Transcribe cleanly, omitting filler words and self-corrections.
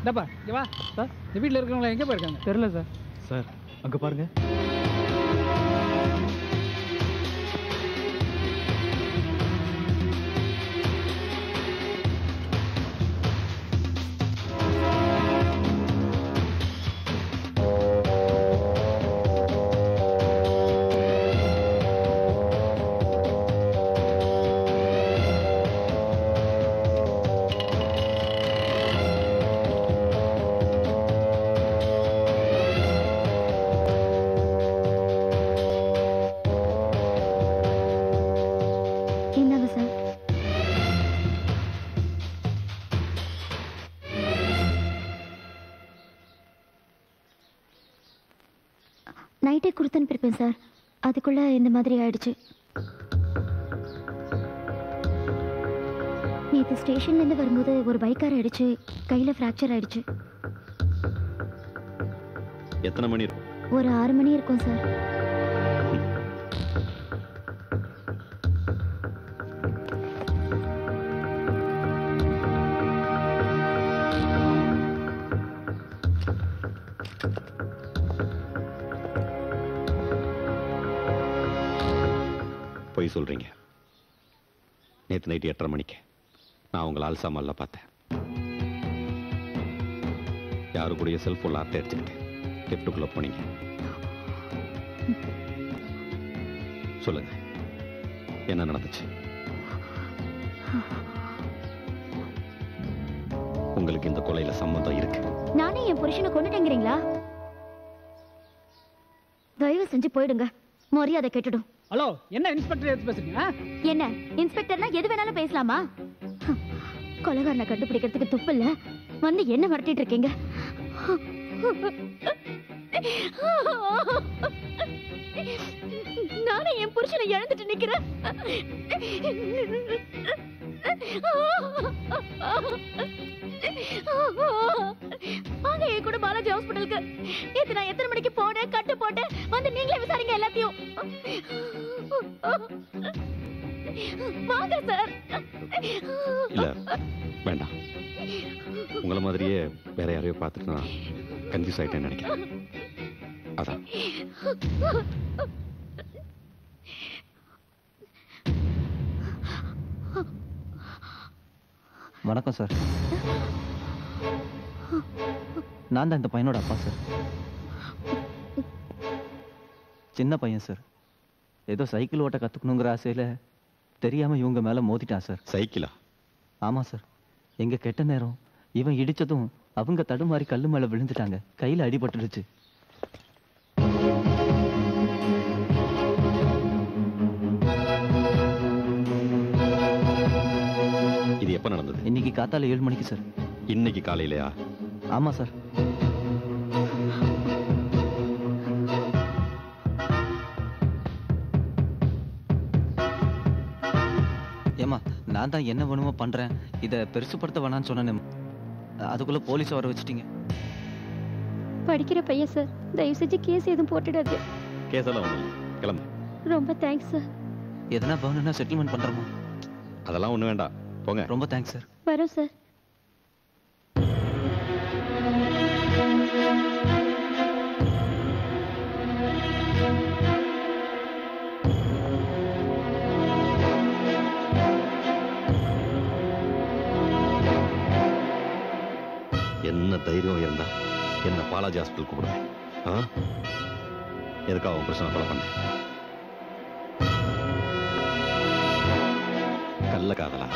டப்பா இங்க வா சார். இந்த வீட்டில் இருக்கிறவங்க எங்கே போயிருக்காங்க தெரியல சார். சார் அங்கே பாருங்க. நைட்டே கொடுத்து அனுப்பியிருப்பேன் சார். அதுக்குள்ள இந்த மாதிரி ஆயிடுச்சு. நேற்று ஸ்டேஷன்லேருந்து வரும்போது ஒரு பைக்கார் ஆயிடுச்சு, கையில் ஃப்ராக்சர் ஆயிடுச்சு. எத்தனை மணி இருக்கும்? ஒரு 6 மணி இருக்கும் சார். போய் சொல்றீங்க. நேற்று நைட்டு 8:30 மணிக்கு நான் உங்களை அல்சாமல்ல பார்த்தேன். யாரு கூடய செல்போன்ல அட்டை அடிச்சுக்கிட்டு லிப்டுக்குள்ள போனீங்க. சொல்லுங்க, என்ன நடந்துச்சு? உங்களுக்கு இந்த கொலையில சம்மந்தம் இருக்கு? நானே என் புருஷனை கொண்டுட்டேங்கிறீங்களா? தயவு செஞ்சு போயிடுங்க, மரியாதை கெட்டுடும். ஹலோ, என்ன இன்ஸ்பெக்டர் எடுத்து பேசுறீங்க? என்ன இன்ஸ்பெக்டர்னா எது வேணாலும் பேசலாமா? கொலைகாரனை கண்டுபிடிக்கிறதுக்கு துப்பு இல்ல, வந்து என்ன மிரட்டிட்டு இருக்கீங்க? நானே என் புருஷனை இழந்துட்டு நிக்கிறேன். வாங்க என் கூட பாலாஜி ஹாஸ்பிட்டலுக்கு. நேத்து நான் எத்தனை மணிக்கு போனேன், கட்டு போட்டேன், வந்து நீங்களே விசாரிங்க எல்லாத்தையும். வாங்க சார். இல்ல வேண்டாம், உங்களை மாதிரியே வேற யாரையோ பார்த்துட்டு நான் கன்ஃபியூஸ் ஆயிட்டேன்னு நினைக்கிறேன். அதான். வணக்கம் சார். நான் தான் இந்த பையனோட அப்பா சார். சின்ன பையன் சார். ஏதோ சைக்கிள் ஓட்ட கத்துக்கணுங்கிற ஆசையில தெரியாம இவங்க மேல மோதிட்டான் சார். சைக்கிளா? ஆமா சார். எங்க கெட்ட நேரம் இவன் இடிச்சதும் அவங்க தடுமாறி கல்லு மேல விழுந்துட்டாங்க. கையில அடிபட்டுடுச்சு. இது எப்ப நடந்தது? இன்னைக்கு காத்தால 7 மணிக்கு சார். இன்னைக்கு காலையிலயா? ஆமா சார். ஏமா, நான் தான் என்ன வேணுமோ பண்றேன், இதை பெருசுப்படுத்த வேணான்னு சொன்னேன். அதுக்குள்ள போலீஸ் வர வச்சுட்டீங்க. படிக்கிற பையன் சார், தயவு செஞ்சு கேஸ் எதுவும் போட்டுடாது. கேஸ் எல்லாம் ஒண்ணு இல்லை, கிளம்பு. ரொம்ப தேங்க்ஸ் சார். எதனா வேணும்னா செட்டில்மெண்ட் பண்றோமா? அதெல்லாம் ஒண்ணு வேண்டாம், போங்க. ரொம்ப தேங்க்ஸ் சார். வரோம் சார். என்ன தைரியம் இருந்தா என்ன பாலாஜி ஹாஸ்பிட்டல் கூப்பிடுவேன். எதுக்காக அவன் பிரச்சனை கொலை பண்ண? கள்ள காதலா?